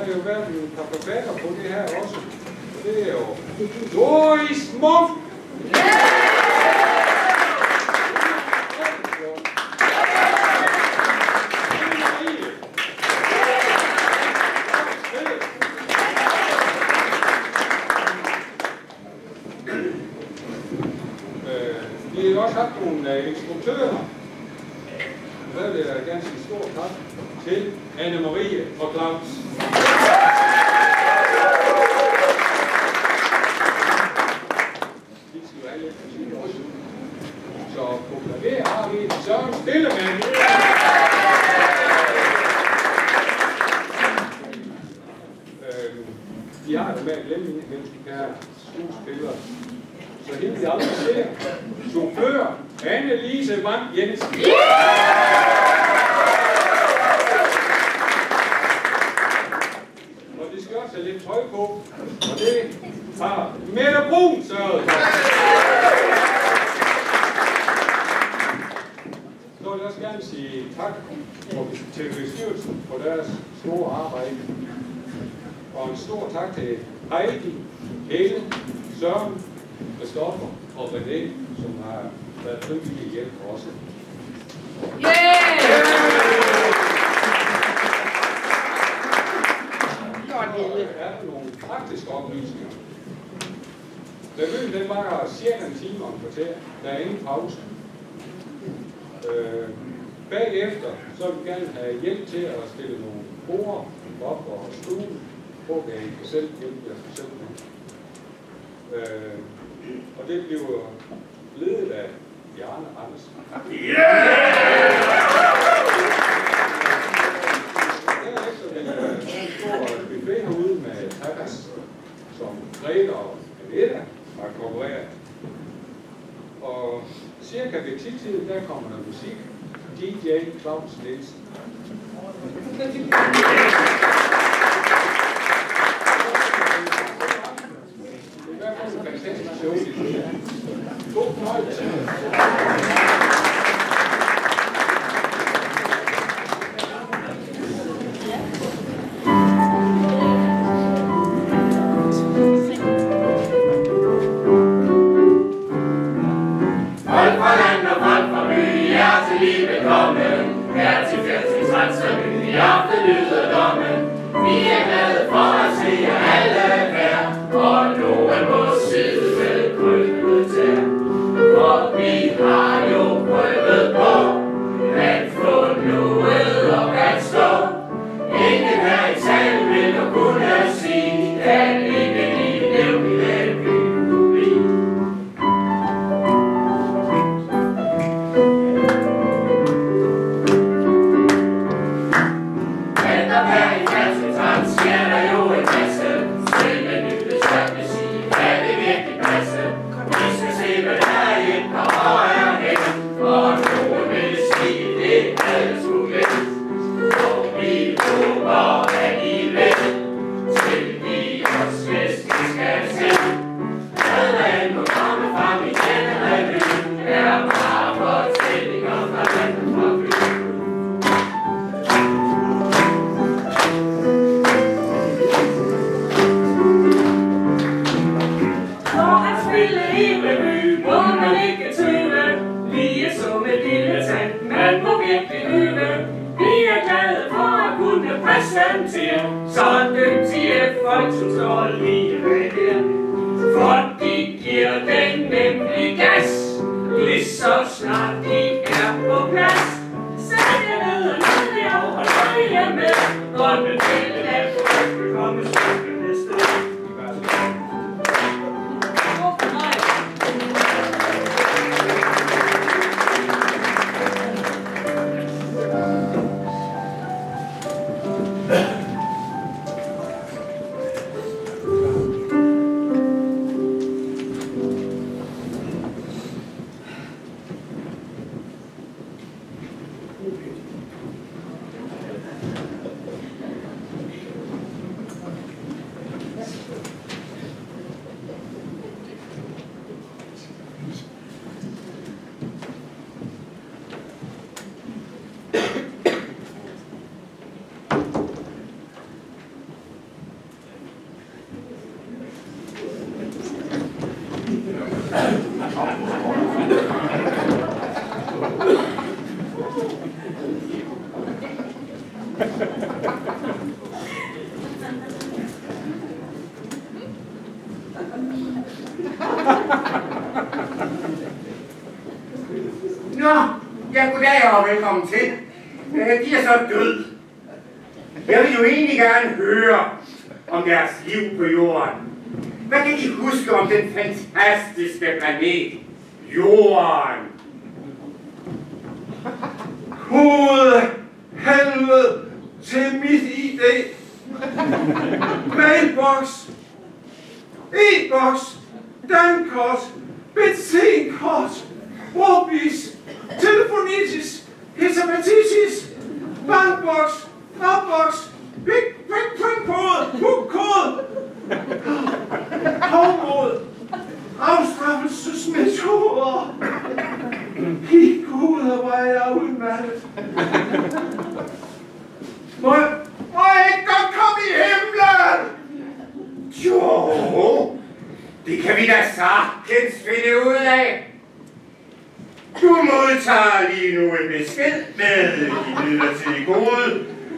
der jo været en par forfatter på det her også. Og det er jo Doris Munch. Vi har også haft nogle instruktører. Der vil jeg gerne sige stor tak til Anne-Marie og Claus. De skal være lidt forskellige også. Så på klaver har vi Søren Stillemann. De har jo med at glemme ind, mens de kan skuespillere. Så hende vi aldrig ser. Chauffør Anne-Lise Vang Jensen. Og de skal også have lidt tøj på. Og det har Mette Brun sørget for. Så vil jeg også gerne sige tak til bestyrelsen for deres store arbejde. Og en stor tak til Heidi, Helle, Søren, Christoffer og René, som har været frivillige hjælp også. Er der nogle praktiske oplysninger? Revyen den var cirka en time om kvarter. Der er ingen pause. Bagefter så vil vi gerne have hjælp til at stille nogle borde op og stole, hvor I kan selv hjælpe jer selv med. Og det bliver ledet af Bjarne Andersen. Derefter vil jeg en stor buffet herude med tapas, som Grete og Annette har konkurreret. Og cirka ved 10-tiden, der kommer der musik. DJ Claus Nielsen. Det er i hvert fald en fantastisk show, det er. God fornøjelse. Nå, ja, goddag og velkommen til. De er så død. Jeg vil jo egentlig gerne høre om deres liv på jorden. Hvad kan de huske om den fantastiske planet Jorden? Hoved, helvede til mit ID. Mailbox, e-boks, dankort, benzinkort, Robis, telefonitis, hesapatitis, bankboks, dropbox, kode, book-kode, havmål, afstraffelsesmetoder. I Gud, hvor er jeg udmattet. Må jeg ikke godt komme i himlen? Jo, det kan vi da sagtens finde ud af. Du modtager lige nu en besked med dit midlertidige kode,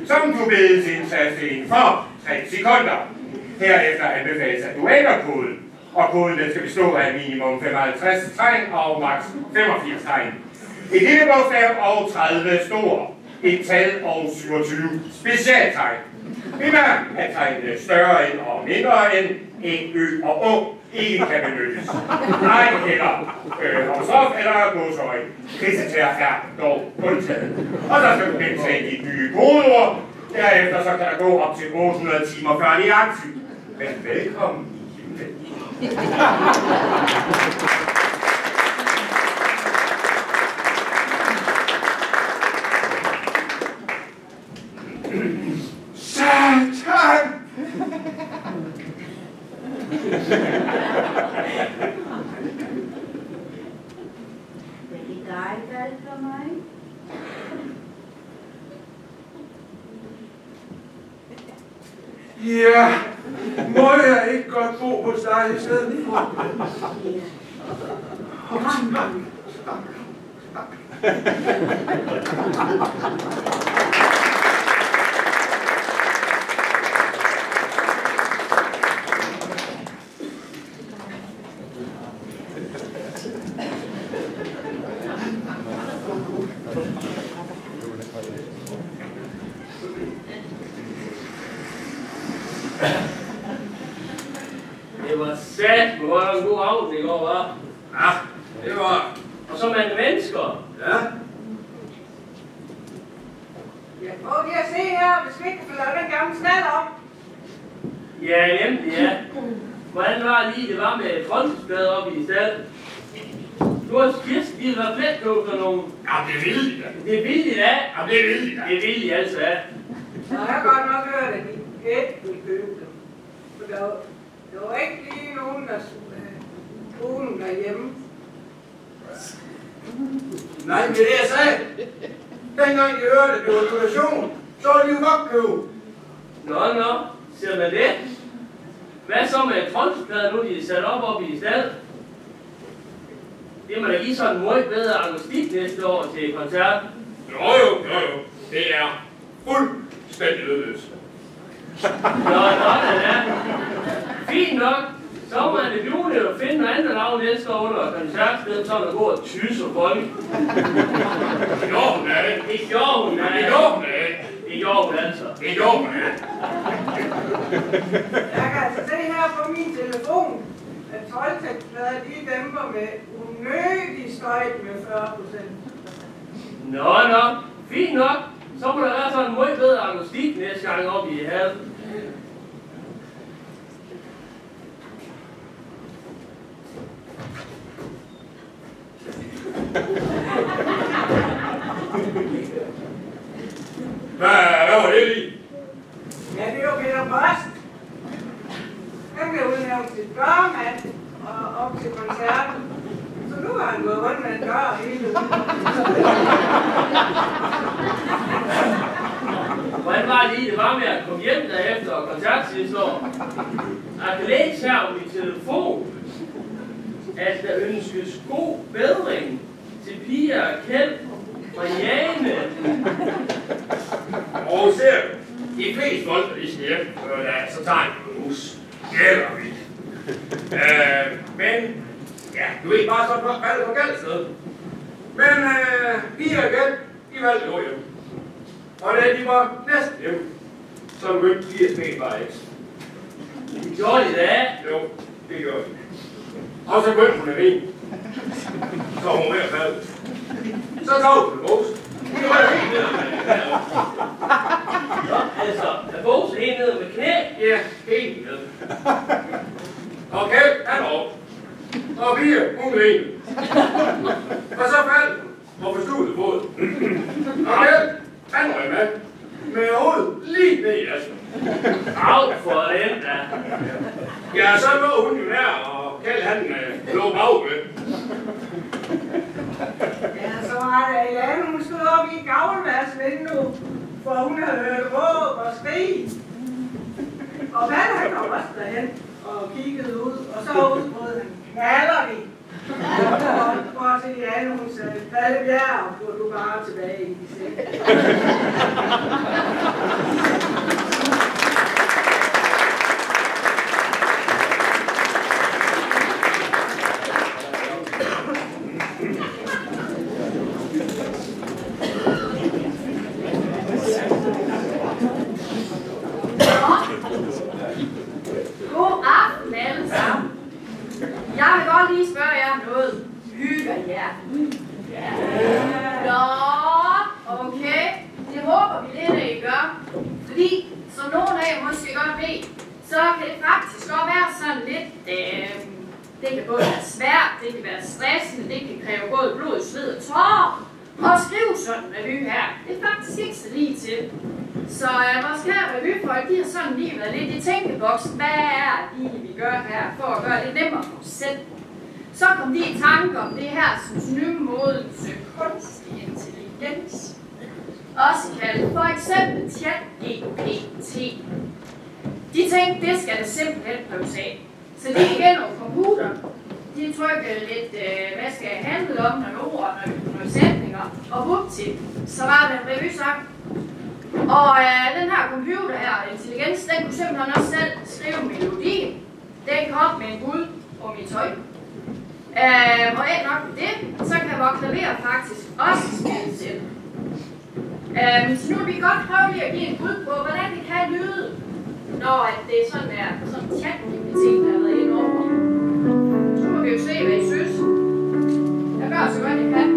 som du bedes indtaste inden for 3 sekunder. Herefter anbefales, at du ændrer koden, og koden skal bestå af minimum 55 tegn og maks 85 tegn. Et lille bogstav og 30 store. Et tal og 27 specialtegn. Bemærk, at tegnene større end og mindre end en ø og å ikke kan benyttes. Nej, eller apostrof eller gåseøjne. Krisetær er dog undtaget. Og så skal du gentage dit nye kodeord. Derefter så kan der gå op til 800 timer før det er aktivt. Men velkommen i himlen. Satan! Vil I dig valgt for mig? Ja, må jeg ikke godt bo hos dig i stedet for? Det var sat, hvor var der en god aften i går, hva'? Ja, det var... Og så med mennesker. Ja. Ja, prøv lige at se her, hvis vi ikke kan lave den gamle snald op. Ja, nemlig, ja. Hvordan var det lige, det var med frontsblad oppe i stedet? Du har Kirsten, de har været flætkåb for nogen. Ja, det er vildt. Det er vildt, ja. Ja, det er vildt. Det er vildt, altså, ja. Så jeg har godt nok hørt, at de ikke ville købe dem. For der var ikke lige nogen, der skulle bruge dem derhjemme. Nej, men det er det, jeg sagde. Dengang de hørte, at det var donation, så var de jo godt købe. Nå, siger man det? Hvad så med frontsblad nu, de er sat op i stedet? Det må da give sådan en meget bedre akustik næste år til koncert. Jo. Det er fuldstændig lydløst. Nå, ja. Fint nok. Så må man det blive at finde noget andet navn næste år under koncertstedet, så der går og tyser folk. Det gjorde hun af det. Det gjorde hun af. Det gjorde hun af. Det gjorde hun altså. Det gjorde hun af. Jeg kan altså se her på min telefon, at 12-tekstplader de dæmper med unødig støj med 40%. Nå. Fint nok. Så må der være sådan en meget bedre akustik næste gang op i halv. Hvad var det lige? Ja, det er jo Peter Post. Han blev udnævnt til dørmand og op til koncerten. Så nu har han gået rundt med en dør hele ugen. Hvordan var det lige, det var med at komme hjem derefter og koncert sidste år? Jeg kan læse her på min telefon, at der ønskes god bedring til Pia og Kjeld og Jane. Og ser du, de fleste folk, der lige skal hjem, så tager de på hus. Eller vi. Men, ja, du er ikke bare så faldet på galt sted. Men piger igen, de valgte at gå hjem. Og da de var næsten hjem, så begyndte de at spille bare ikke. Gjorde de det? Jo, det gjorde de. Og så begyndte hun at grine. Så var hun ved at falde. Så tog hun en bose. Det var helt ned med Nå, altså, er Bose helt ned med knæ? ja, helt ned. Og Kjeld, han var op. Og Pia, hun grinede. Og så faldt hun og forstudede båden. Og Kjeld, han røg med. Med hovedet lige ned i asken. Au for den da. Ja, så lå hun jo der, og Kjeld han lå bagved. Ja, så var der Jan, hun stod op i gavlværksvinduet, for hun havde hørt råb og skrig. Og Palle han kom også derhen og kiggede ud, og så udbrød han, knaller de. Og til Jan, hun sagde, Palle Bjerg, går du bare tilbage i seng. God aften alle sammen. Jeg vil godt lige spørge jer om noget. Hygger jer? Ja. Nå, okay. Det håber vi lidt, at I gør. Fordi, som nogle af jer måske godt ved, så kan det faktisk godt være sådan lidt, det kan både være svært, det kan være stressende, det kan kræve både blod, sved og tårer. Og skrive sådan en revy her, det er faktisk ikke så lige til. Så vores kære revyfolk, de har sådan lige været lidt i tænkeboksen. Hvad er det, vi gør her for at gøre det nemmere for os selv? Så kom de i tanke om det her som nye modens kunstig intelligens. Også kaldet for eksempel ChatGPT. De tænkte, det skal det simpelthen prøves af. Så de gik ind over computer. De trykkede lidt, hvad skal jeg handle om, nogle ord og nogle sætninger. Og vupti, så var det en revysang. Og den her computer her, intelligens, den kunne simpelthen også selv skrive melodien. Den kom med en bud på mit tøj. Og ikke nok med det, så kan vores klaver faktisk også spille selv. Så nu vil vi godt prøve lige at give en bud på, hvordan det kan lyde, når det er sådan der, sådan ChatGPT, der har været inde over. Så må vi jo se, hvad I synes. Jeg gør så godt, jeg kan.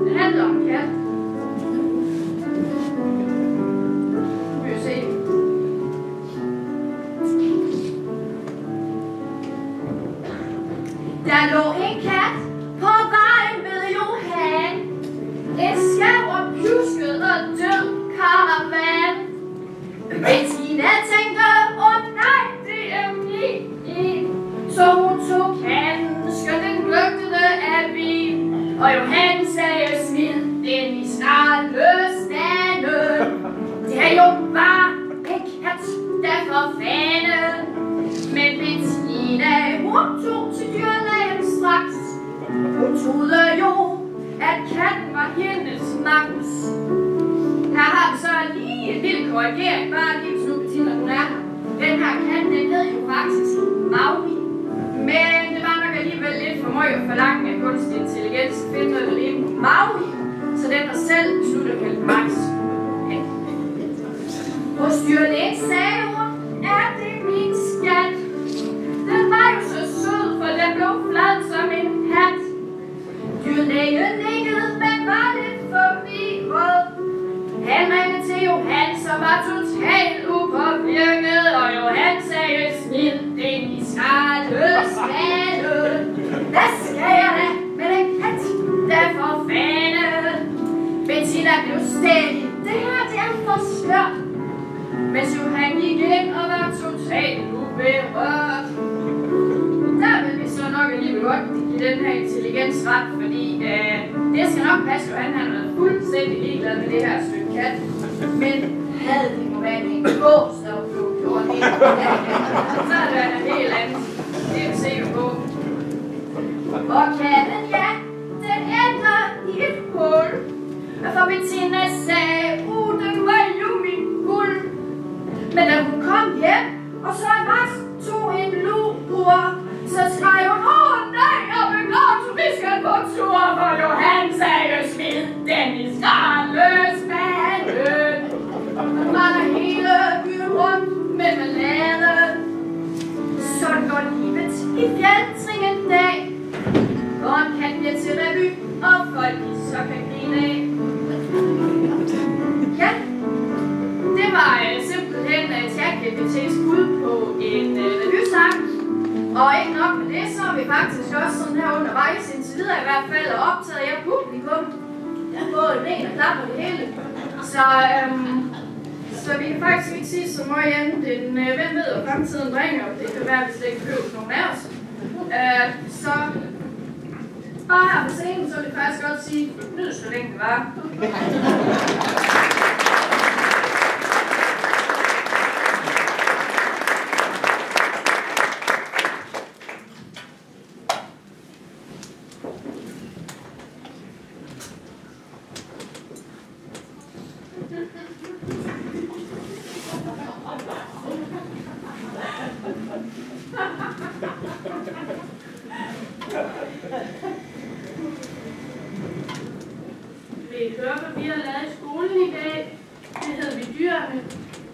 Det handler om en kat. Der lå en kat på vejen ved Johan. En skæv og pjusket og død karavan. Bettina tænkte, nej, det er min. Så hun tog katten, skønt den gløgtede af bil. Og Johan sagde, smid den i skraldestanden. Det er jo bare en kat, der for fanden. Men Bettina, hun tog til dyrlægen straks. Hun troede jo, at katten var hendes magus. Her har vi så lige en lille korrigering, bare lige så Bettina, hun er her. Den her kat, den hed jo faktisk Maui. Men det var nok alligevel lidt for meget at forlange af kunstig intelligens. Finder vel inde på Maui, så den har selv besluttet at kalde Max. Ja. Hos dyrlægen sagde hun, er det min skat? Den var jo så sød, for den blev flad som en hat. Dyrlægen nikkede, men var lidt forvirret. Han ringede til Johan, som var totalt upåvirket, og Johan sagde, smid den i skraldespanden. Hvad skal jeg da med den kat, der for fanden? Bettina blev stædig. Det her, det er for skørt. Mens Johan gik ind og var totalt uberørt. Der vil vi så nok alligevel godt give den her intelligens ret, fordi det skal nok passe, Johan han har været fuldstændig ligeglad med det her stykke kat. Men havde det må være en gås, der var blevet gjort det. Så er det været en helt andet. Det er vi sikker på. Og katten, ja, den ender i et hul. For Bettina sagde, den var jo min guld. Men da hun kom hjem, og så Max tog en lur, så skreg hun, nej, jeg vil godt, vi skal på tur, for i Fjaltring en dag, hvor en kat bliver til revy, og folk så kan grine af. Ja, det var simpelthen Tjekkebiblioteks bud på en revysang. Og ikke nok med det, så har vi faktisk også sådan her undervejs indtil videre i hvert fald optaget jer publikum. Både ben og klap og det hele. Så vi kan faktisk ikke sige så meget andet end, hvem ved, hvad fremtiden bringer. Det kan være, at vi slet ikke behøver nogen af os. Så bare her på scenen, så vil jeg faktisk godt sige, nyd så længe det var. Vil I høre, hvad vi har lavet i skolen i dag? Det hed vi dyrene.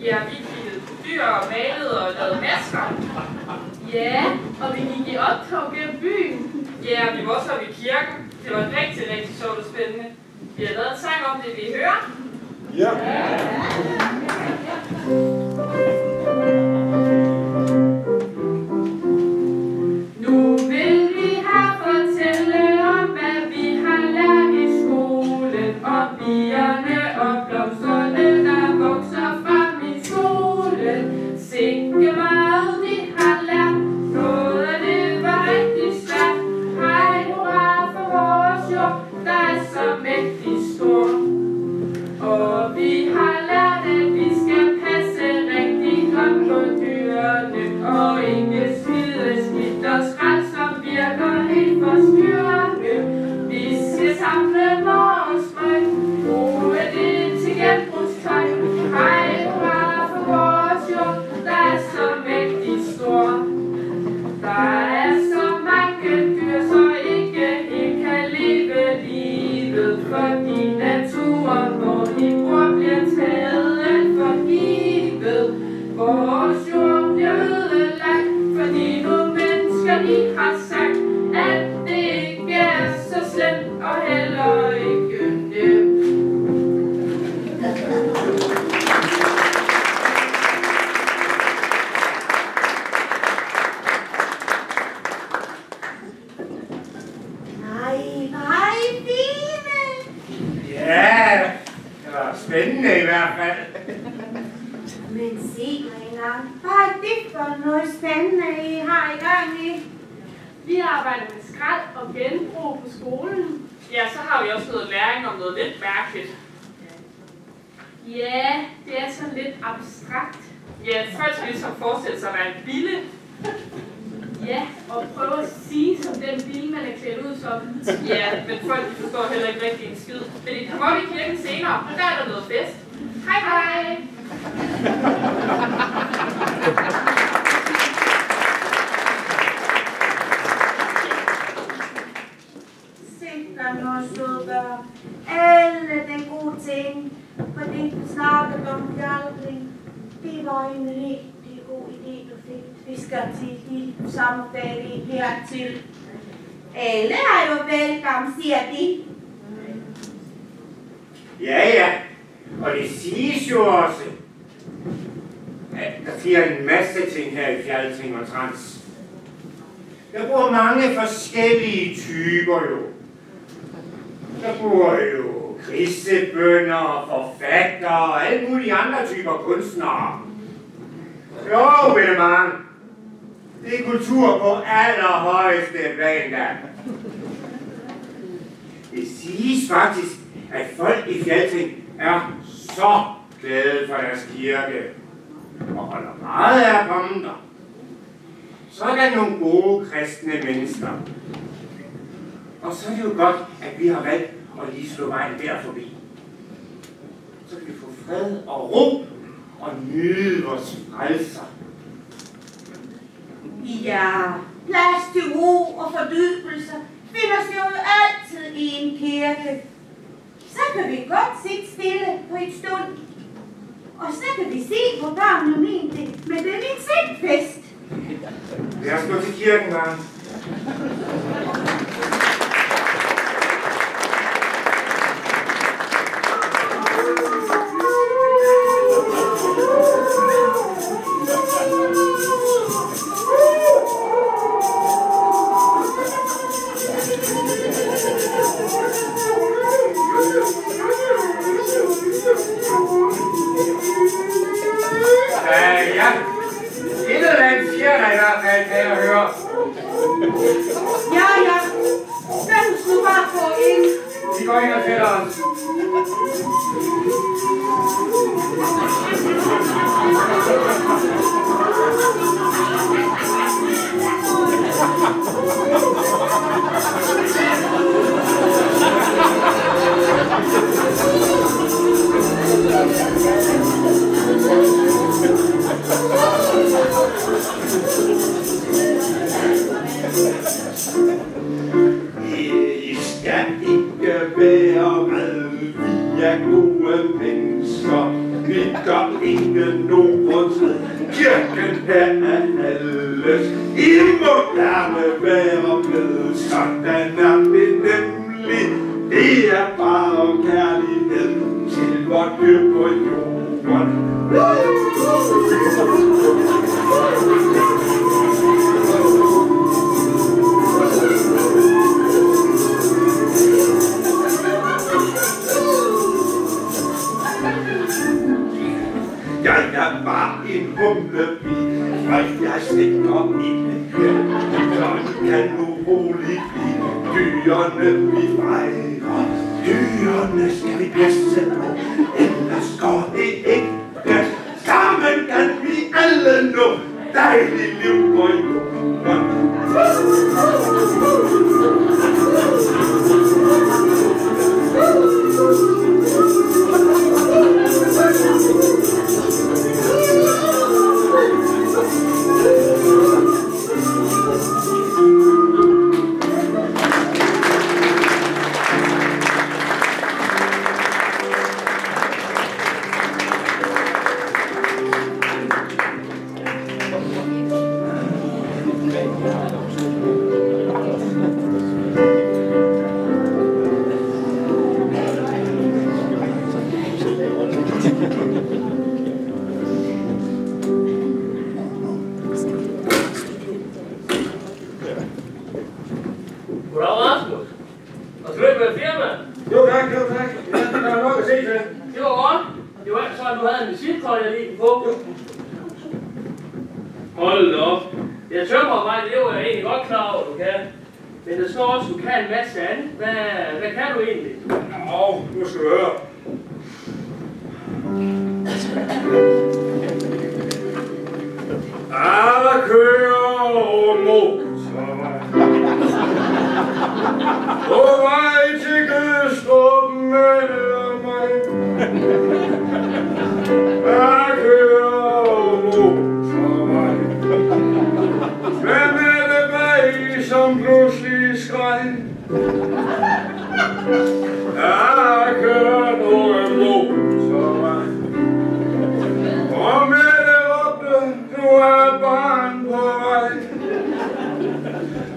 Ja, vi kiggede på dyr og malede og lavede masker. Ja, og vi gik i optog gennem byen. Ja, vi var også oppe i kirken. Det var rigtig, rigtig sjovt og spændende. Vi har lavet en sang om det, vi hører. Ja. Nu vil vi her fortælle om, hvad vi har lært i skolen. Og bierne og blomsterne, der vokser frem i solen. Sikke meget vi har lært, noget af det var rigtig svært. Hej, hurra for vores jord, der er så mægtig stor. Og vi har lært, at vi skal passe rigtig godt på dyrene, og ikke smide skidt og skrald, som virker helt forstyrrende. Vi skal samle vores frø, bruge det til genbrugstøj. Hej, hurra for vores jord, der er så mægtig stor. Der er så mange dyr, så ikke helt kan leve livet, fordi naturen, hvor de bor, bliver taget alt for givet. Vores jord bliver ødelagt, fordi nogle mennesker de har sagt, at det ikke er så slemt og heller ikke nemt. Nej, fine. Ja, det var spændende i hvert fald. Men sig mig engang, hvad er det for noget spændende, I har i gang i? Vi arbejder med skrald og genbrug på skolen. Ja, så har vi også noget læring om noget lidt mærkeligt. Ja, det er sådan lidt abstrakt. Ja, folk skal ligesom forestille sig at være en bille. Ja, og prøve at sige som den bille, man er klædt ud som. Ja, men folk de forstår heller ikke rigtig en skid. Men de kommer op i kirken senere, og der er der noget fest. Hej hej! Sikker noget søde børn. Alle den gode ting, fordi du snakkede om Fjaltring. Det var en rigtig god idé, du fik. Vi skal til de sommerferie hertil. Alle er jo velkommen, siger de. Ja, og det siges jo også, at der sker en masse ting her i Fjaltring og Trans. Der bor mange forskellige typer jo. Der bor jo grisebønder, forfattere og alle mulige andre typer kunstnere. Jo, Bellemann. Det er kultur på allerhøjeste plan der. Det siges faktisk, at folk i Fjaltring er så glade for deres kirke og holder meget af at komme der. Så er der nogle gode kristne mennesker. Og så er det jo godt, at vi har valgt at lige slå vejen der forbi. Så kan vi få fred og ro og nyde vores frelser. Ja, plads til ro og fordybelse finder sig jo altid i en kirke. Så kan vi godt sidde stille på et stund. Og så kan vi se på børnene mine med den insektfest. Lad os gå til kirken, Maren. Ja. Et eller andet siger der i hvert fald, kan jeg høre. Ja. Lad os nu bare få ind. Vi går ind og tæller os. I skal ikke være redde, vi er gode mennesker. Vi gør ingen nogen træd. Kirken her er alles. I må gerne være med, sådan er det nemlig. Det er bare kærlighed til vort dyr på jorden. Jeg er bare en humlebi, og jeg stikker ikke her. Så kan nu roligt blive dyrene vi fejrer. Dyrene skal vi passe på, ellers går det ikke. Sammen kan vi alle nå dejligt liv på jorden. Hold op. Jeg tømmerarbejde, det var jeg egentlig godt klar over, du kan. Men der står også, du kan en masse andet. Hvad kan du egentlig? Nå, nu skal du høre. Alle kører over motorvej. På vej til Gødstrup med mig. Jeg kører over motorvej. Hvem er det bag, som pludselig skreg? Jeg kører over motorvej. Og med det råbte, nu er barn på vej.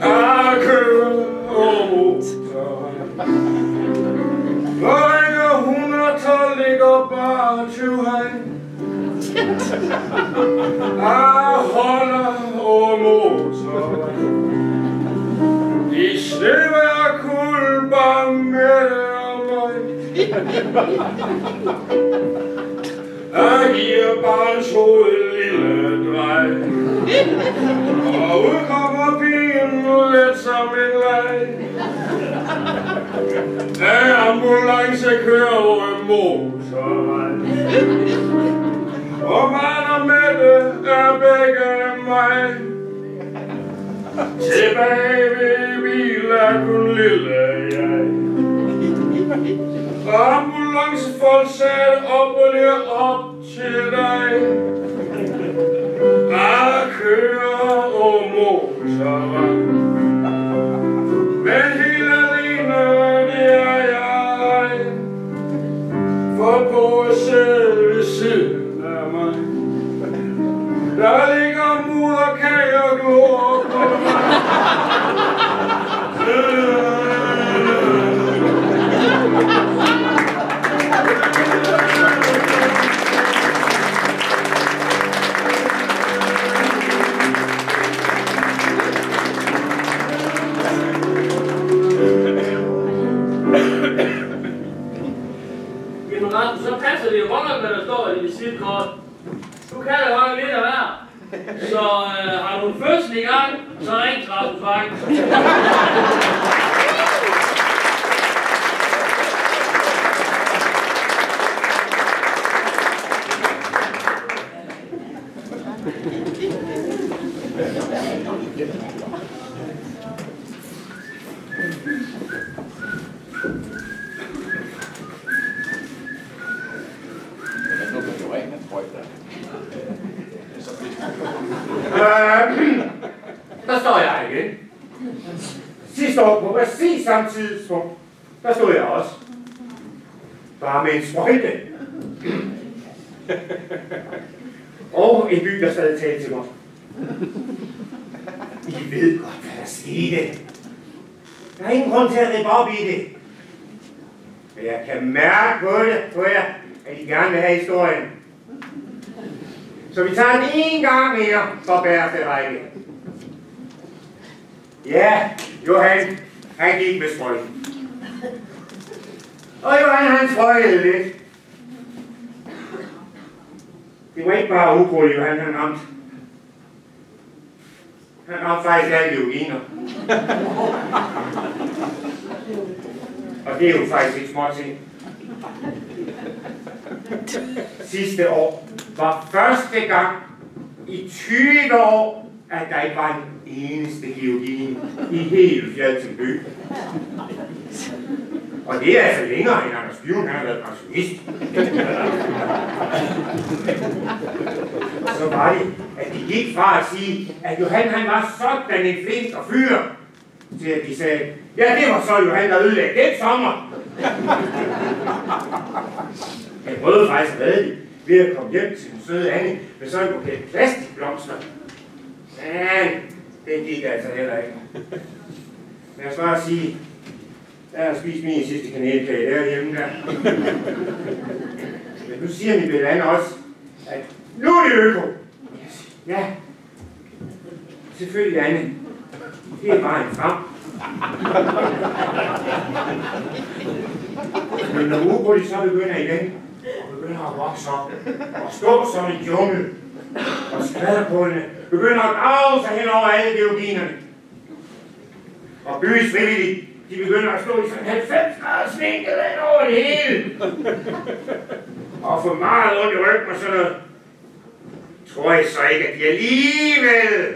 Jeg kører over motorvej. Hvor ringer 112, ligger bare 20 hej. Jeg holder over motorvej. De slipper kul bare med mig. Jeg giver barns hoved et lille drej. Og ud kommer pigen let som en leg. Da ambulance kører over motorvej. Og man og Mette er begge mig. Tilbage ved bil er kun lille jeg. Ambulancefolk satte op og ned op til dig. Jeg kører over motorvej. Men helt alene, det er jeg. For på sædet ved siden af mig, der ligger moderkage og glor. det er godt nok, hvad der står i dit visitkort. Du kan det godt lidt af hver. Så har du en fødsel i gang, så ring til Rasmus Bang. Der står jeg igen. Sidste år på præcis samme tidspunkt, der stod jeg også. Bare med en sprøjte. Og en by, der stadig talte til mig. I ved godt, hvad der skete. Der er ingen grund til at rippe op i det. Men jeg kan mærke på jer, at I gerne vil have historien. Så vi tager den en gang mere for bæreste række. Ja, Johan, han gik med sprøjten. Og Johan, han sprøjtede lidt. Det var ikke bare ukrudt, Johan, han ramte. Han ramte faktisk alle georginer. Og det er jo faktisk ikke små ting. Sidste år var første gang i 20 år, at der ikke var en eneste georgine i hele Fjaltring. Og det er altså længere, end Anders Bjørn har været pensionist. Og så var det, at de gik fra at sige, at Johan han var sådan en flink og fyr, til at de sagde, ja, det var så Johan, der ødelagde den sommer. Jeg prøvede faktisk at redde det ved at komme hjem til den søde Anne med sådan en buket plastikblomster. Men den gik altså heller ikke. Lad os bare sige, der har spist min sidste kanelkage derhjemme der. Men nu siger min Bellane også, at nu er det øko. Ja, selvfølgelig Anne. Det er bare en frem. Men når ukrudt så begynder igen, og begynder at vokse op, og stå som en jungle, og skvalderkålene begynder at grave sig hen over alle georginerne. Og bys frivillige, de begynder at stå i sådan 90 graders vinkel hen over det hele. Og for meget ondt i ryggen og sådan noget. Tror jeg så ikke, at de alligevel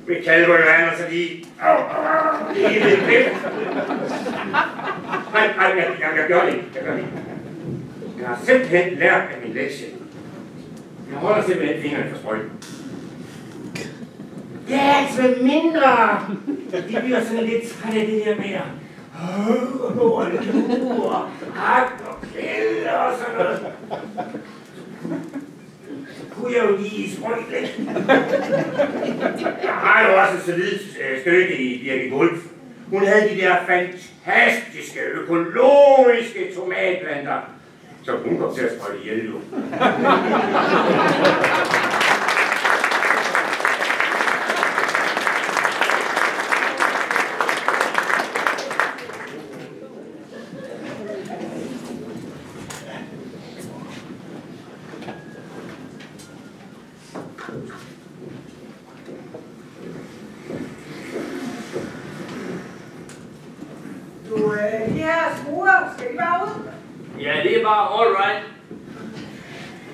vil kalde på Johan, så de lige lidt glemt. Nej, jeg gør det ikke. Jeg har simpelthen lært af min lektie. Jeg holder simpelthen fingrene for sprøjten. Ja, altså mindre. De bliver sådan lidt trætte af det der med at gå og lure og hakke og kælde og sådan noget. Kunne jeg jo lige sprøjte lidt. Jeg har jo også et solidt stykke i Birgit Wolf. Hun havde de der fantastiske økologiske tomatplanter, så hun kom til at sprøjte ihjel jo. De her skruer, skal de bare ud? Ja, det er bare all right.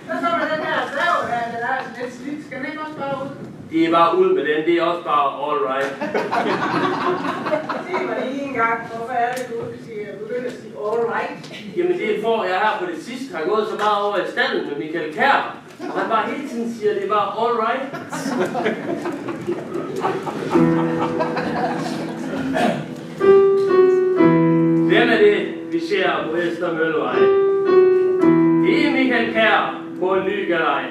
Så står der den her drev her, der er sådan lidt slidt. Skal den ikke også bare ud? Det er bare ud med den, det er også bare all right. Sig mig lige en gang, hvorfor er det, du begynder at sige all right? Jamen det er for, jeg her på det sidste har gået så meget over i stallen med Michael Kjær. Og han bare hele tiden siger, det er bare all right. Hvem er det, vi ser på Østermøllevej? Det er Michael Kjær på en ny galej.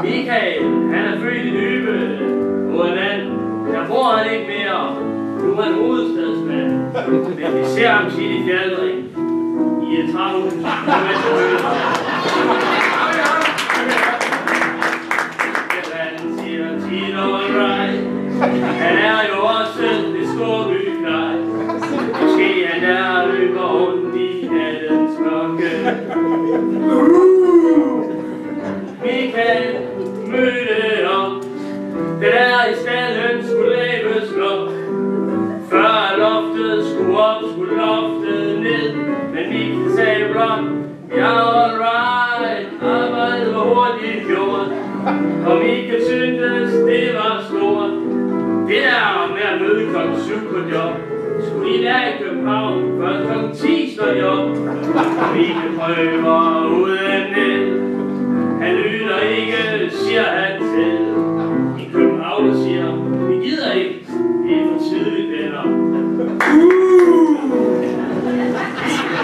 Michael, han er født i Nybe, på en anden. Der bor han ikke mere. Nu er han hovedstadsmand. Men vi ser ham tit i Fjaltring. I et træhus. Han siger tit all right. Han er jo også det store byknej. Måske han der løber rundt i nattens skulle op, skulle loftet ned, men Mikkel sagde blot, ja, alright, arbejdet var hurtigt gjort, og Mikkel syntes, det var stort. Det der med at møde klokken 7 på job, skulle I være i København, først klokken 10 står de op. Mikkel prøver uden held, han lytter ikke, siger han til. I København siger, vi gider ikke, det er for tidligt, venner.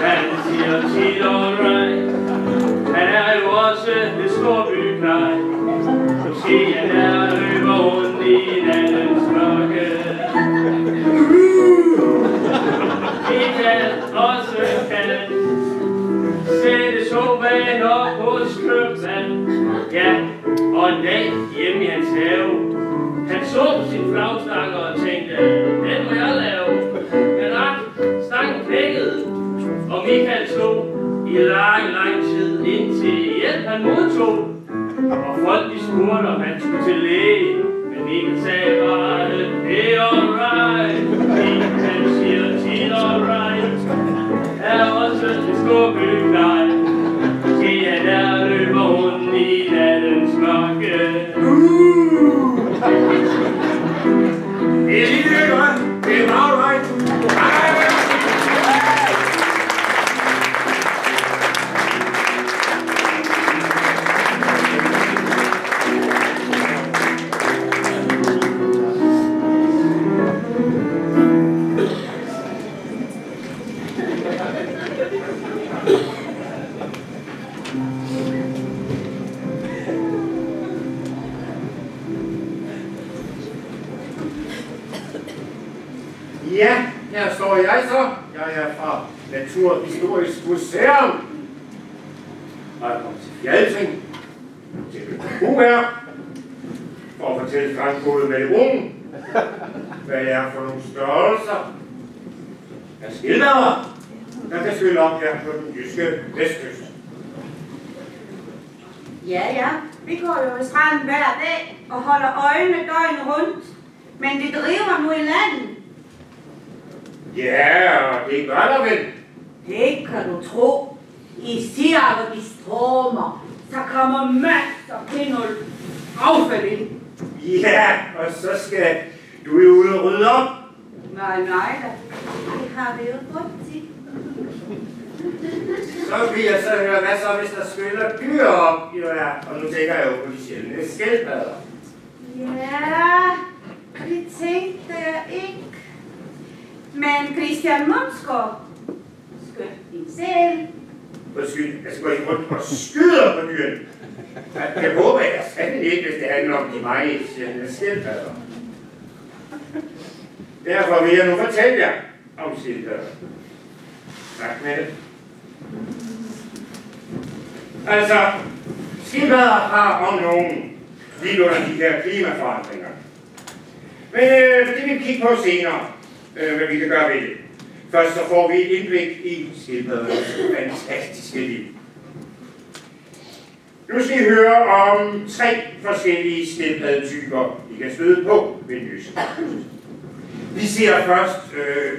Han siger tit alright, han er jo også det storbyknej. Måske han er løber rundt i nattens mørke. Michael også kan sætte sofaen op hos købmand. Ja, og en dag hjemme i hans have. Han så på sin flagstang og tænkte, den må jeg lave. Men stangen knækkede, og Michael stod i lang tid indtil hjælp han modtog. Og folk de spurgte, om han skulle til læge. Men Michael sagde bare, det er alright. Michael siger tit alright. Er også det store bygnej. Måske han der løber rundt i nattens mørke. Det er lige det, godt. Det er alright. Ja, her står jeg så. Jeg er fra Naturhistorisk Museum. Og jeg kom til Fjalting, til UR, for at fortælle strandkodet med broen, hvad jeg er for nogle størrelser af skildpadder, der kan skylle op her på den jyske vestkyst. Ja, vi går jo i stranden hver dag og holder øjne døgnet rundt, men det driver nu i landet. Ja, og det gør der vel. Det kan du tro. I siger, hvor de strømmer, så kommer masser pindel affald ind. Ja, og så skal du jo ud og rydde op. Nej da. Det har vi jo godt til. Så vil jeg så høre, hvad så hvis der skyller dyr op? Ja, og nu tænker jeg jo på de sjældne skildpadder. Ja, det tænkte jeg ikke. Men Christian Mundsgaard, skød din sæl. Undskyld, jeg skal gå ikke rundt og skyder på dyrene. Jeg håber, jeg sandelig ikke, hvis det handler om de mange sjældne skildpadder. Derfor vil jeg nu fortælle jer om skildpadder. Tak med det. Altså, skildpadder har om nogen lige under de her klimaforandringer. Men det vil vi kigge på senere, hvad vi kan gøre ved det. Først så får vi et indblik i skildpaddernes fantastiske liv. Nu skal I høre om 3 forskellige skildpaddetyper, I kan støde på ved den jyske. Vi ser først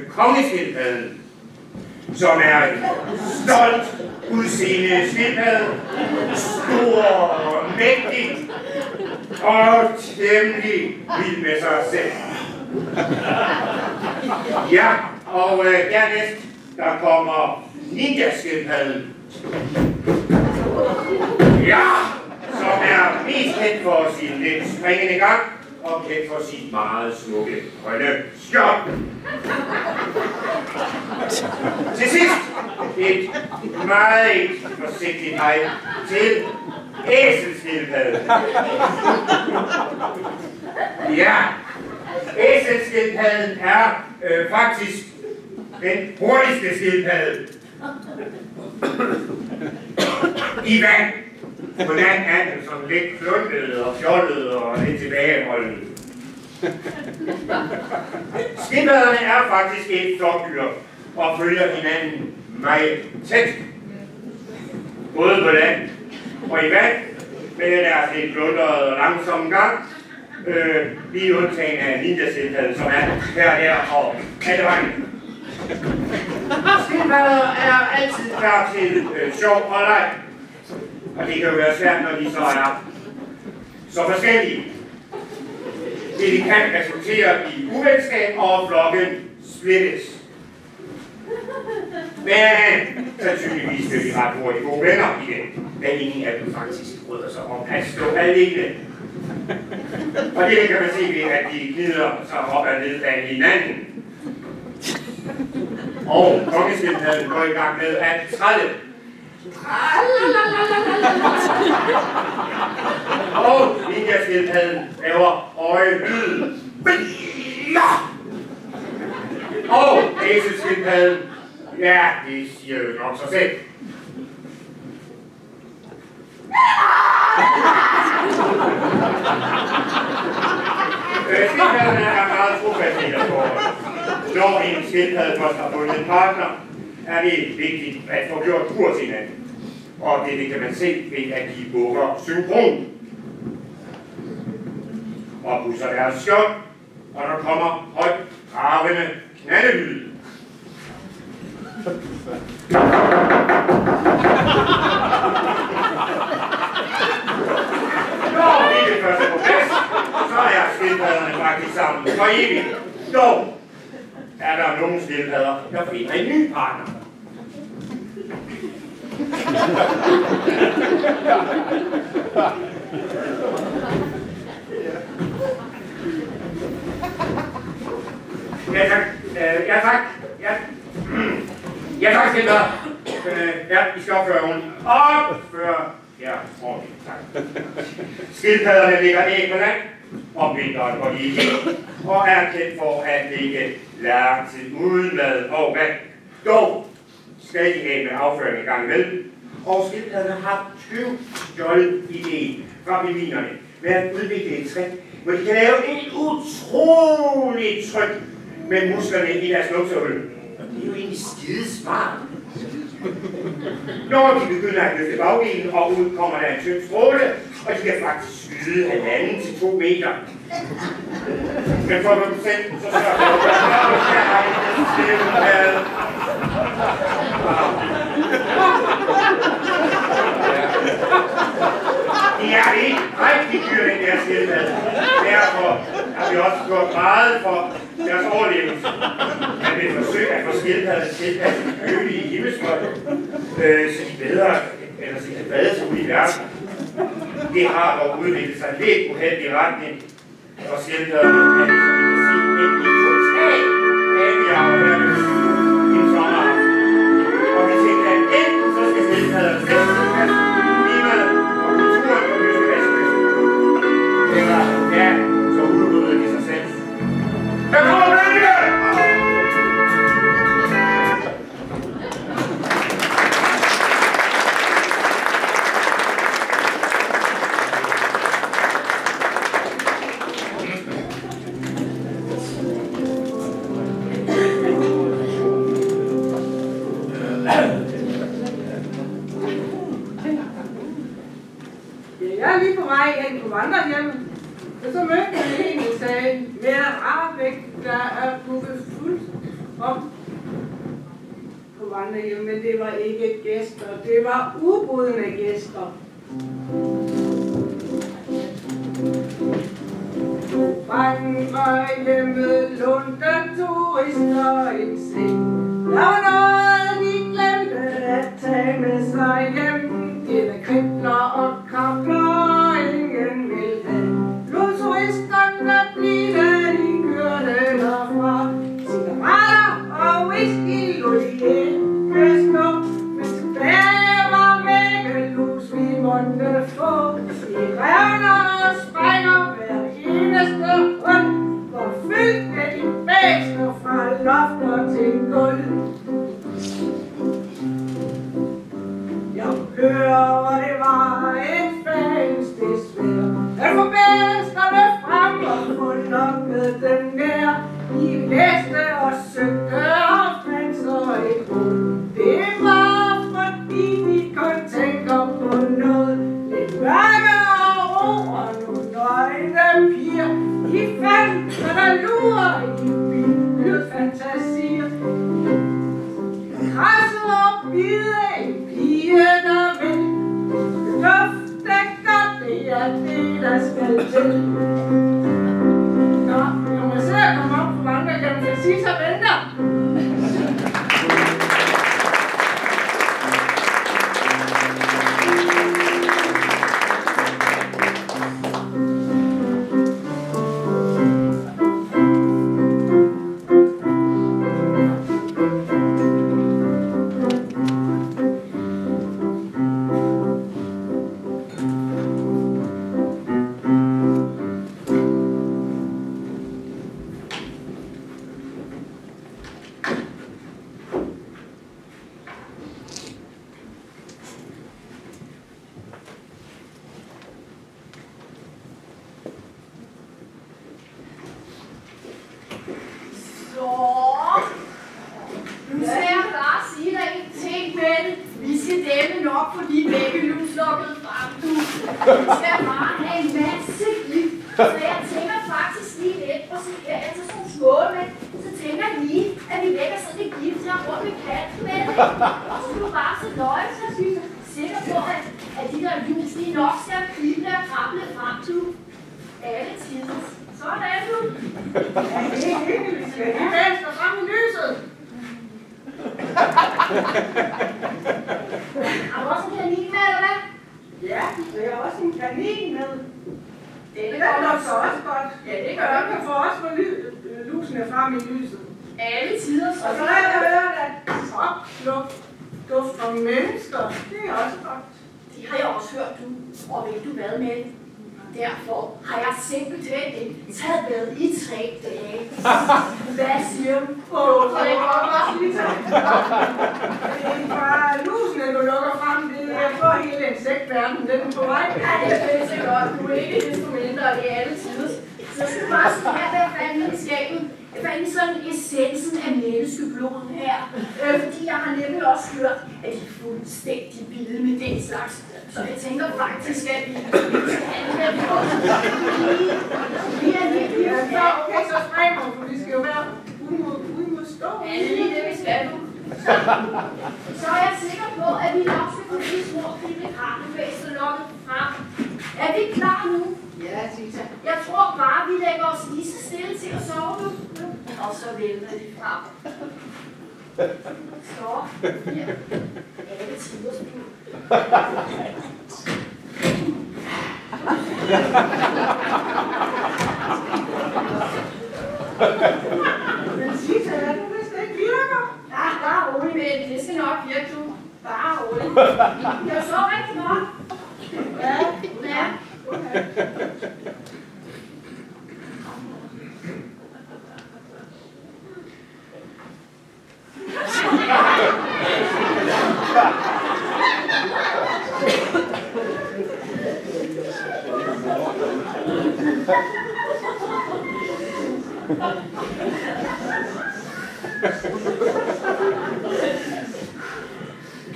kongeskildpadden, som er en stolt, udseende skildpadde, stor og mægtig og temmelig vild med sig selv. Ja, og dernæst der kommer ninja-skildpadden. Ja, som er mest kendt for sin lidt springende gang og kendt for sit meget smukke grønne skjold. Til sidst et meget forsigtigt hej til æselskildpadden. Ja, æselskildpadden er faktisk den hurtigste skildpadde. I vand. På land er den som lidt kluntet og fjollet og lidt tilbageholdet. Skildpadderne er faktisk et flokdyr og følger hinanden meget tæt. Både på land og i vand med deres lidt klunterede og langsomme gang. Lige undtagen af ninja-skildpadden, som er her og alle vejen. Skildpadder er altid klar til sjov og leg. Og det kan jo være svært, når de så er så forskellige. Det kan resultere i uvenskab, og flokken splittes. Men sandsynligvis vil de ret hurtigt gode venner igen, da ingen af dem faktisk bryder sig om at stå alene. Og det kan man se ved, at de gnider sig op ad led af hinanden. Og kongeskildpadden går i gang med at trælle. Og ninjaskildpadden laver øjelyd. Og æselskildpadden, ja, det siger jo nok sig selv. Skildpadderne er meget trofaste på. Når en skildpadde først har fundet en partner, er det vigtigt at få gjort kurs hinanden. Og det kan man se ved, at de bukker synkron. Og pusser deres skjold, og der kommer højt gravende knaldelyde. Når vi det første på plads, så er skildpadderne faktisk sammen for evigt. Dog er der nogle skildpadder, der finder en ny partner. Ja tak. Ja tak. Ja tak, skildpadder. Ja, I skal opføre hun. Opføre. Ja, ordentligt. Tak. Skildpadderne ligger æg på land. Om vinteren går de i liv, og er kendt for at ligge lang tid uden mad og vand. Dog skal de have med afføring i gang med. Og skildpadderne har 20 stjålet ideen fra pingvinerne med at udvikle et trick, hvor de kan lave en utrolig tryk med musklerne i deres numsehul. Og det er jo egentlig skide smart. Når de begynder at løfte bagdelen, og ud kommer der en tynd stråle, og de kan faktisk skyde 1,5 til 2 meter. Men for dem selv, så sørger det for, at der er en skildpadde. De er ikke rigtig dyr, den der skildpadde. Derfor har vi også gjort meget for deres overlevelse. Man vil forsøge at få skildpadden til at øve i himmelsmål, så de bedre, eller så de kan brede sig ud i verden. Det har dog udviklet sig lidt uheldig retning, og skildpadderne kan, som vi kan se, nemlig totalt afbjerget en sommeraften. Og vi tænker, at enten så skal skildpadderne fæste klimaet og kulturen på jyske vestkysten. Eller ja, så udrydder de sig selv. Der kommer bølge! Jeg er lige på vej hen på vandrehjemmet, og så mødte jeg en i sagen med Rabeck, der er booket fuldt op på vandrehjemmet, men det var ikke gæster, det var ubudne gæster. Vandrehjemmet lånte turister en seng. Der var noget, de glemte at tage med sig hjem. Det var kribler og krabler, ingen vil have. Lod turisterne blive, de kørte derfra. Cigaretter og whisky lod de ikke stå. Men tilbage var mækkelus, vi måtte få. De revner og sprænger hver eneste hul. Hvor fyldt med de bæster fra lofter til gulv. Jeg hører, hvor det var et fans desvær. At få bæsterne frem og få lukket dem nær. De læste og søgte og fandt så et hul. Det var fordi de kun tænker på noget lidt mørke og ro og nogle nøgne piger. De fandt, hvad der lurer i billige fantasier. Tita venter.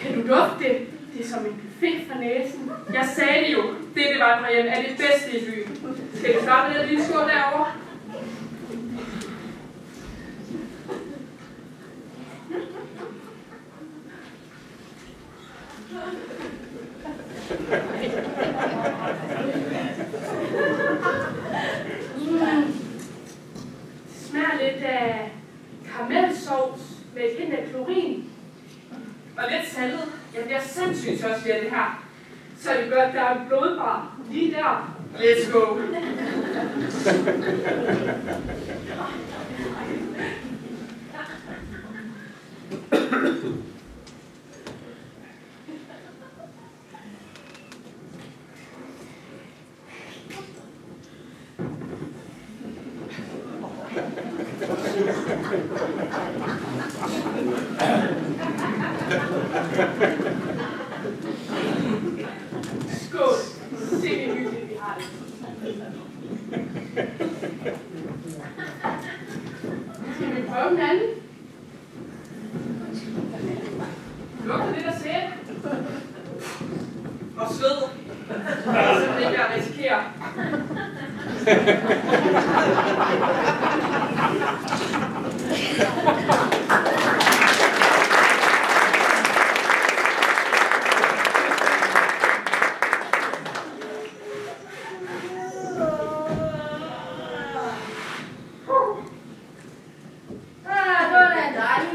Kan du dufte det? Det er som en buffet fra næsen. Jeg sagde det jo. Det var Brian, er det bedste i byen. Skal vi starte med den lille skål derovre? Det smager lidt af karamelsovs med et hint af klorin. Og lidt saltet. Jeg bliver sindssygt tørstig af det her. Så er det godt, der er en blodbar lige der. Let's go. Skål. Se det hyggeligt, vi har det. Skal vi prøve den anden? Lugter lidt af sæt. Og sved. Det er simpelthen ikke at risikere.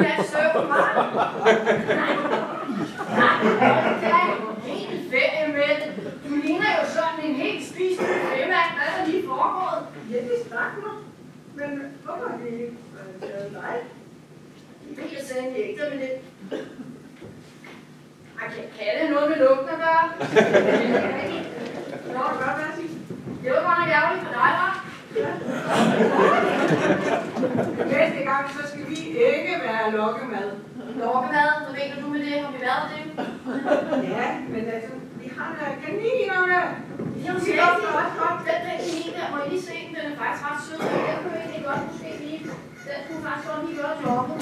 de der søvn, hva'? Nej, det er jo helt ferie med. Du ligner jo sådan en helt spist buffetmand. Hvad er der lige foregået? Ja, det stak mig. Men hvorfor har de ikke taget dig? Jeg sagde en ægte med det. Kan det noget med lugten at gøre? Nå, godt, hvad siger? Det var godt nok ærgerligt for dig, hva'? Ja. Næste gang, så skal vi ikke være lokkemad. Lokkemad? Hvad mener du med det? Har vi været det? Ja, men altså, vi har da kaninerne. Det er jo slet den kanin der, må I lige se den? Den er faktisk ret sød. Den kunne egentlig godt måske lige... Den kunne faktisk godt lige gøre jobbet.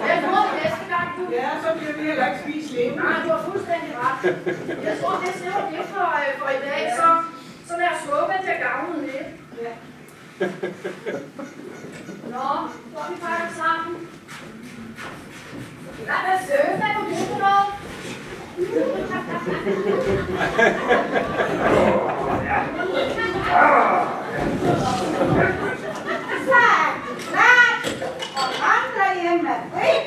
Jeg tror det næste gang, du... Ja, så bliver vi heller ikke spist længe. Nej, du har fuldstændig ret. Jeg tror, det var det for i dag, så lad os håbe, at det har gavnet lidt. Ja. Nå, så er vi pakket sammen. Hvad sødt, hvad kunne du for noget? Og andre hjemme er frit.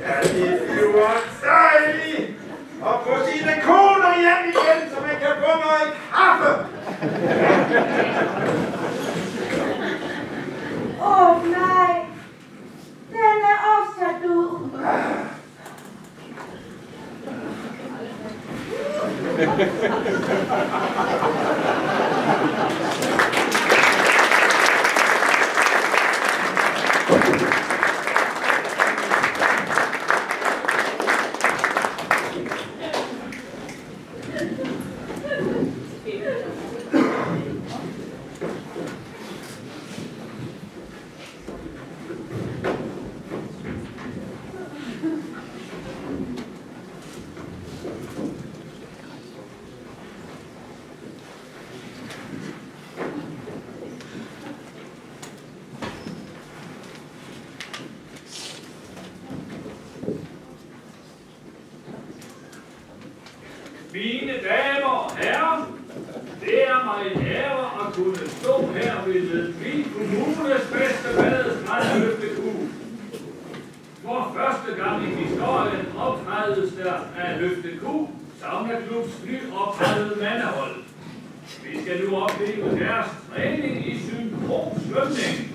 Ja, det bliver dejligt at få sine koner hjem igen, så man kan få noget kaffe. Nej. Den er også død. Mine damer og herrer, det er mig en ære at kunne stå her ved Ledvig Kommunes bedste badestrandhøftekue. For første gang i historien optrædes der af Høftekue Saunaklubs nyoprettede mandehold. Vi skal nu opleve deres træning i synkronsvømning.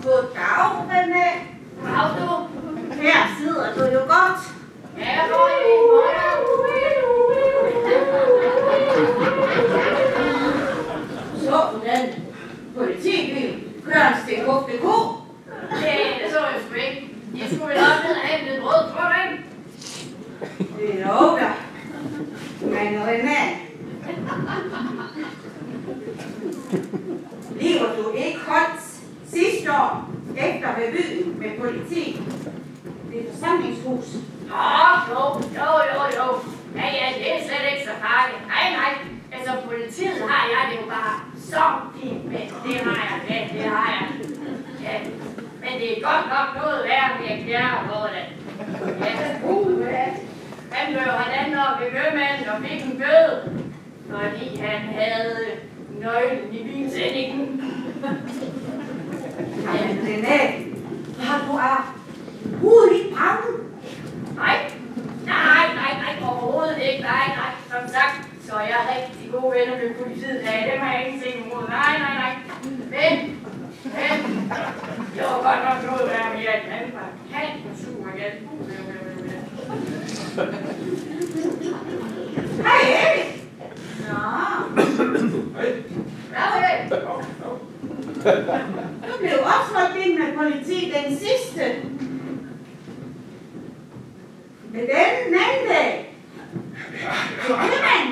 Goddag, René. Hov du. Her sidder du jo godt. Ja, jeg får jo en måned. Så du den politibil kører til kogte ko? Det så jeg sgu ikke. Jeg skulle vel op ned og hente et brød, tror du ikke? Det lover jeg. Men René, lever du ikke holdt sidste år efter revyen med politi ved forsamlingshus? Jo. Ja, det er slet ikke så farligt. Nej. Altså, politiet har jeg det jo bare så fint med. Det har jeg. Ja. Men det er godt nok noget værd med at klære på det. Ja, han blev han op ved købmanden og fik en bøde, fordi han havde nøglen i bilsætningen. Jamen, René, har du ikke brændt? Nej, overhovedet ikke. Nej. Som sagt, så er jeg rigtig gode venner med politiet. Ja, dem har jeg ingenting imod. Nej. Men, det var godt nok noget værd med, at han var kant og sur igen. Hej, Erik. Nå. Okay. Du blev optrådt ind med politi den sidste. Med den anden dag. Købmand.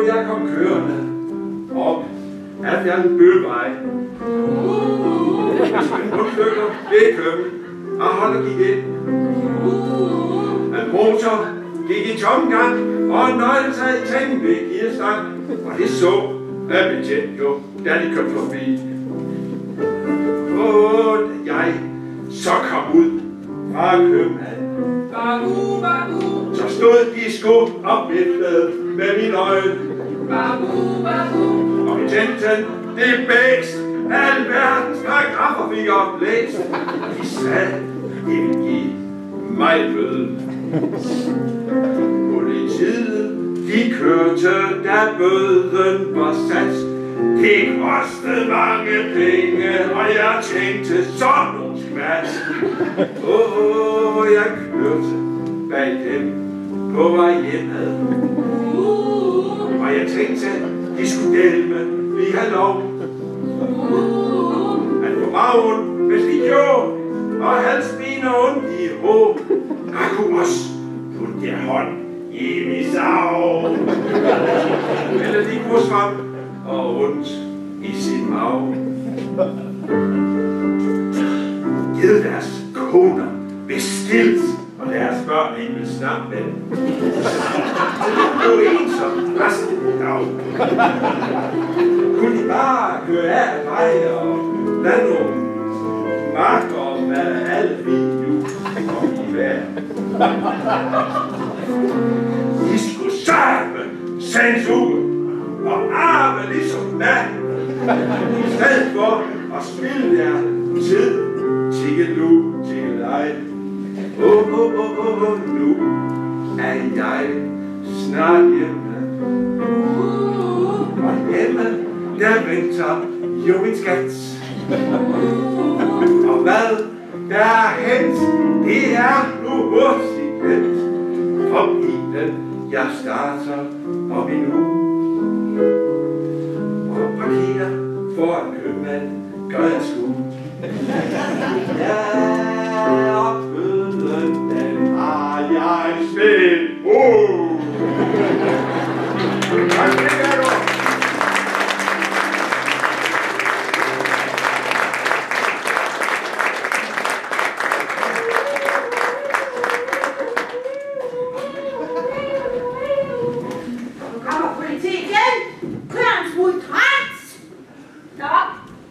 Jeg kom kørende op af Fjernbøvej. Rundstykker, det er køben. Holder gik ind. En motor gik i tomgang, og en nøgle sad i tænden ved gearstang. Og det så af betjent jo, da de kom forbi. Jeg så kom ud fra købmanden. Så stod de sgu opviftede med min øjne. Og betjenten, det er bedst. Alverdens paragraffer fik oplæst. De sagde, de ville give mig bøde. Politiet, de kørte, da bøden var sat. Det kostede mange penge, og jeg tænkte sådan nogle skvat. Jeg kørte bag dem på vej hjemad. Og jeg tænkte, de skulle dælme, vi har lov. At på maven, hvis de gjorde, og halsben og ondt i hår, der kunne også putte der hånd i min sav. Eller de kunne svamp og ondt i sin mave. Giv deres koner bestilt, og deres børn ikke vil snakke med dem. Du er ensom resten af. Kunne de bare køre af vej og lade nogle marker med alle video og i vejr. De skulle sørme censur og arbejde ligesom mand, i stedet for at spille der tid. Tikkelu, tikkelej. Nu er jeg snart hjemme. Og hjemme, der venter jo min skat. Og hvad der er hent, det er nu hurtigt hent. For bilen, jeg starter op endnu. Og parkerer foran købmanden, gør jeg sgu. Ja, og bøden, den har jeg spildt. Tak skal du have. Nu kommer politiet igen. Kør en smule træt. Nå,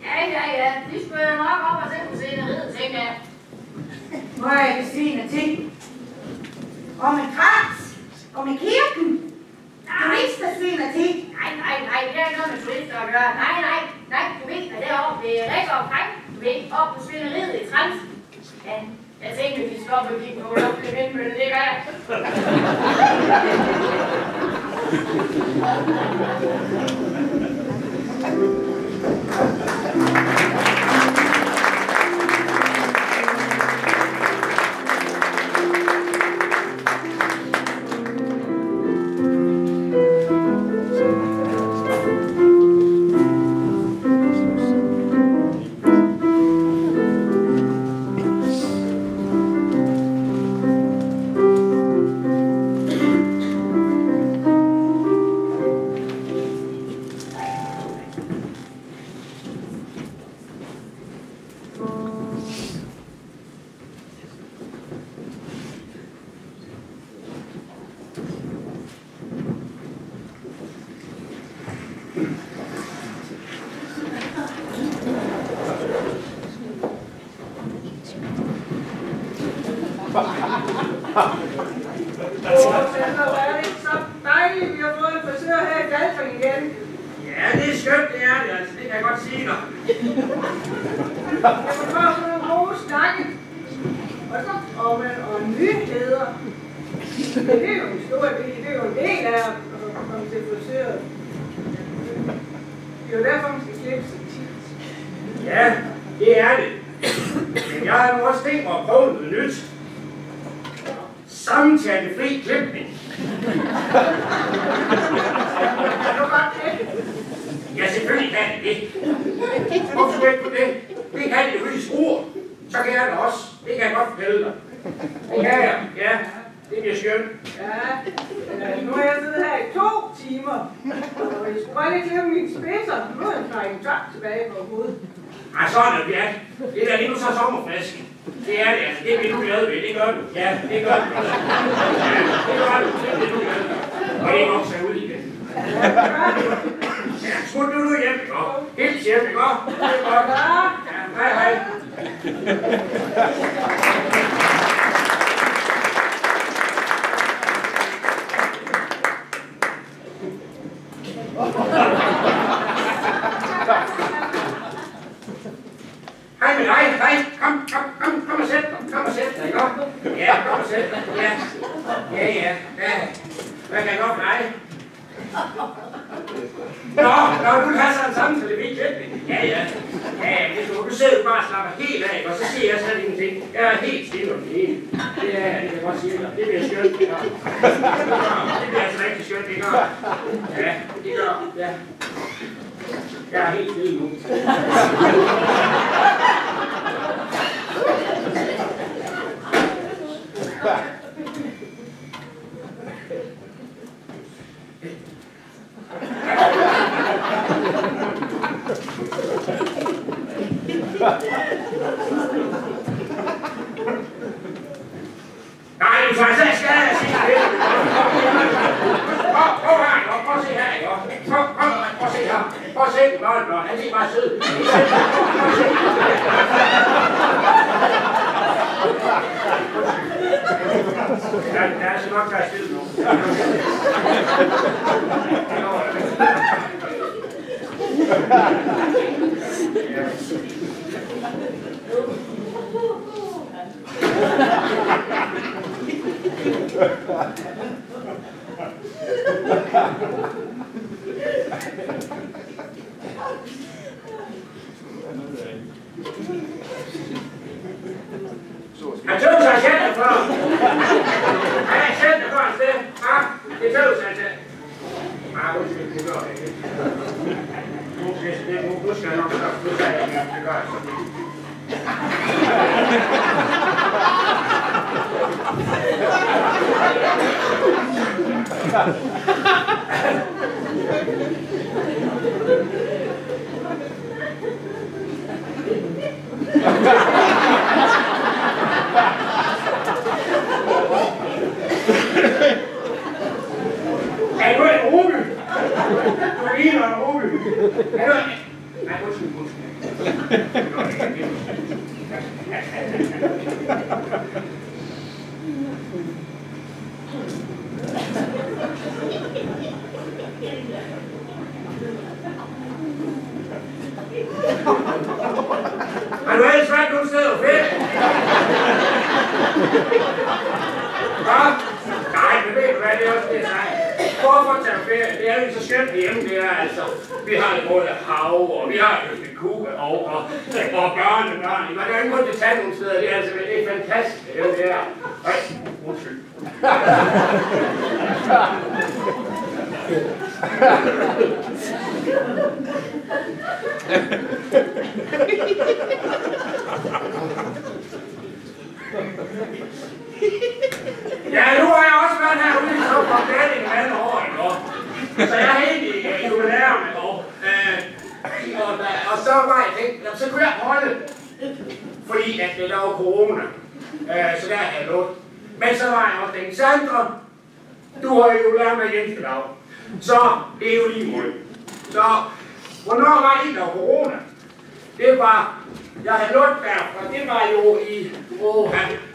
ja. De spørger nok op og se på sceneriet, tænker jeg. matematik. Nej, det er ikke noget med turister at gøre. Nej, du ved, at deroppe ved Rik og Frank, du ved, oppe på svineriet i Trans. Ja, jeg tænkte, at vi skal op og kigge på, hvor der bliver vindmølle, det gør jeg. Han tøvs sig selv for. Han er selv for et sted. Det tøvs sig selv. Undskyld, det gør jeg ikke. Nu skal jeg nok stoppe. Nu skal jeg ikke. Det gør jeg så. Er du en Ruby? Du ligner en Ruby. Er du en... Nej, undskyld. specielt hjemme, det er altså, vi har både hav, og vi har høstet kugge og børnebørn. Men der er ikke kun det tage nogle steder, det er altså, det er fantastisk, det er. Undskyld. Ja, nu har jeg også været herude i så forfærdelig i mange år, ikke? Så jeg er helt i jubilæum, og så var jeg tænkt, så kunne jeg holde, fordi at det der var corona, så der havde jeg lukket. Men så var jeg også tænkt, Sandra, du har jo lært mig Jens i dag, så det er jo lige muligt. Så, hvornår var det, der var corona? Det var, jeg havde lukket derfra, det var jo i,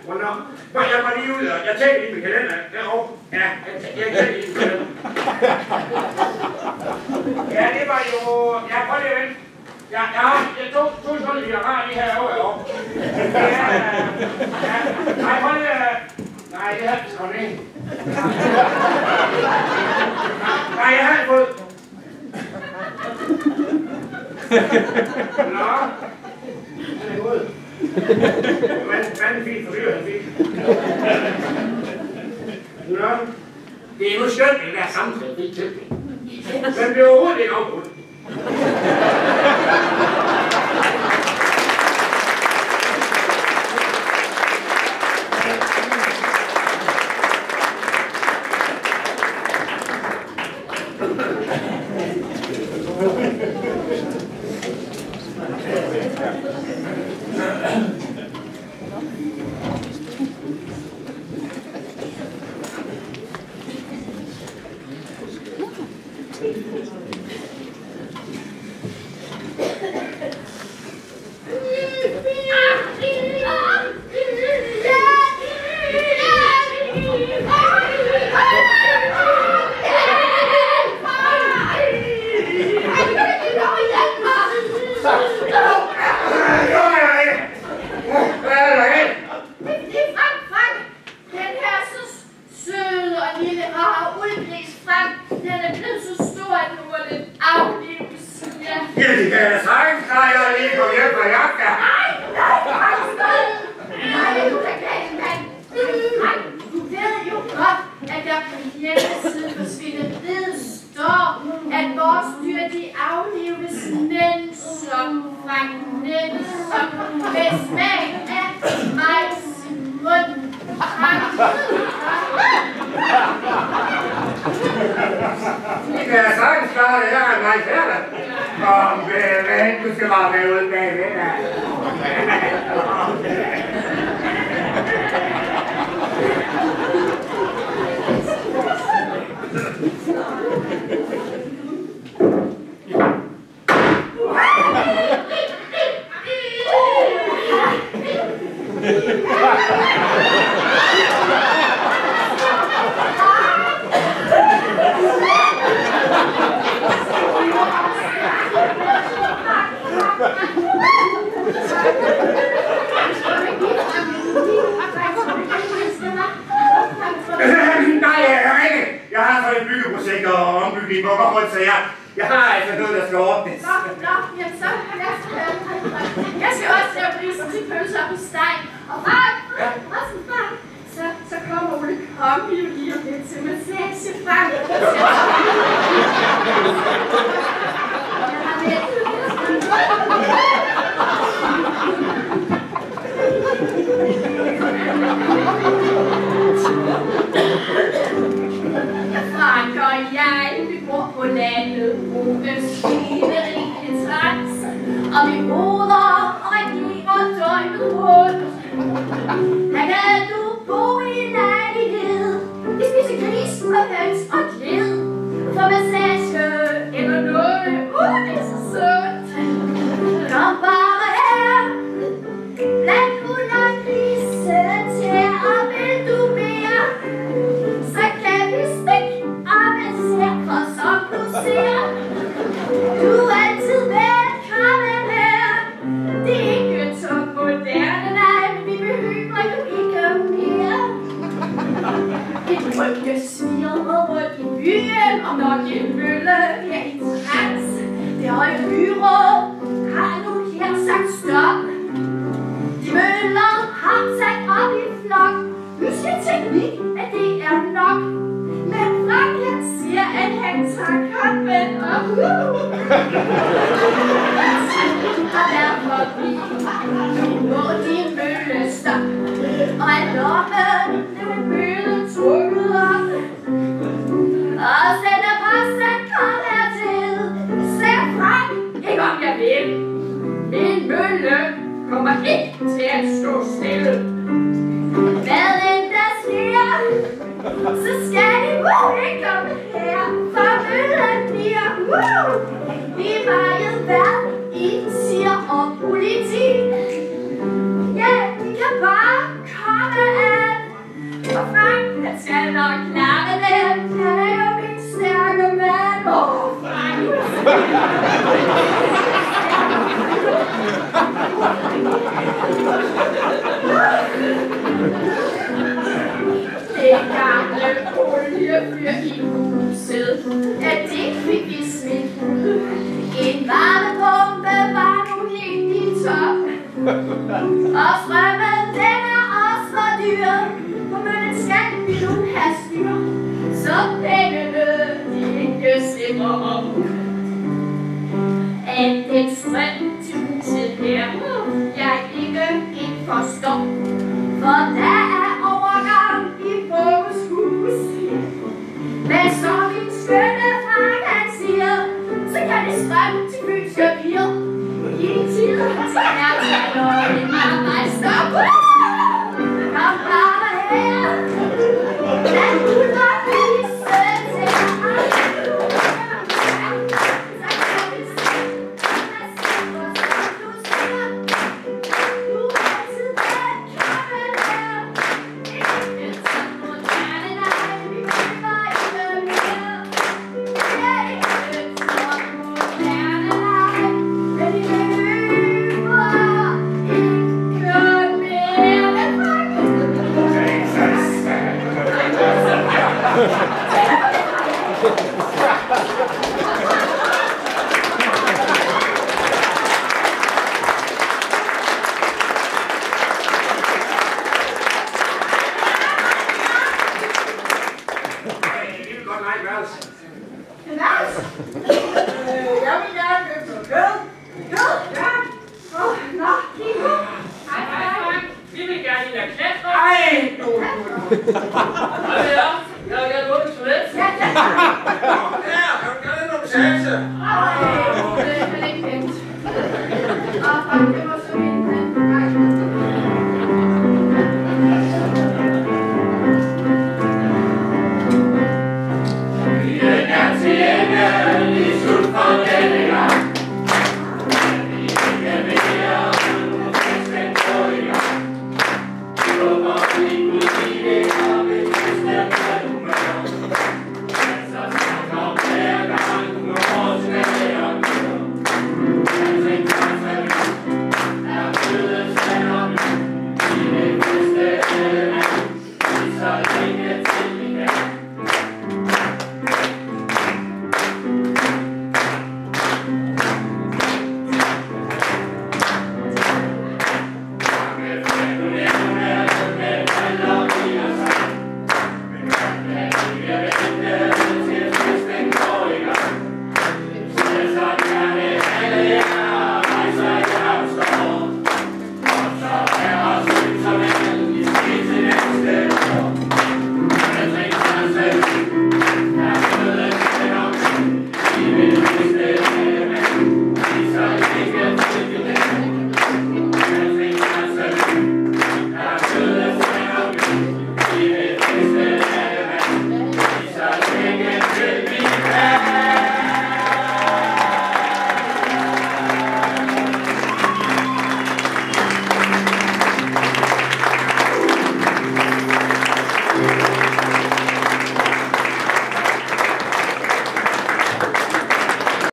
hvornår? Jeg var lige ud, og jeg tænkte lige med kalender, derovre, ja, jeg tænkte lige med kalender. Ja, det var jo, ja, prøv lige at vente. Ja, jeg tog sådan lige, jeg har lige herovre. Ja, nej, prøv lige at, nej, det har jeg skrevet ind. Nej, jeg har ikke fået. Nå, han er god. Hvad fint for han fik. Nå, det er nu skønt, den der samtale fik til det. Men det er overhovedet ikke afbrudt. Rygge svirrer rundt i byen, og når de mølle Og derfor må de møllestop. Og at loppen, det vil møllen trukket op. Og sætte presset, kom hertil. Se frem, ikke om jeg vil. Min mølle kommer ikke til at stå stille. Hvad end der sker, så skal I ikke komme her. For møllen bliver lige meget hvad I siger om politik. Ja, I kan bare komme an. Og Frank, han skal nok klare det. Han er jo min stærke mand. Frank. Det gamle oliefyr i huset, at det fik vi smidt ud. En varmepumpe var nu helt i top. Og strømmen, den er også for dyr. For møllen skal vi nu have styr, så pengene de ikke slipper op. At den strøm til huset her, jeg ikke forstår. For der er overgang i vores hus. Men som min skønne Frank han siger, så kan det strømme til fynske piger. I en tid til nærmere og en arbejdsstop. Kom bare her. Lad du nok vise til mig. Frank, det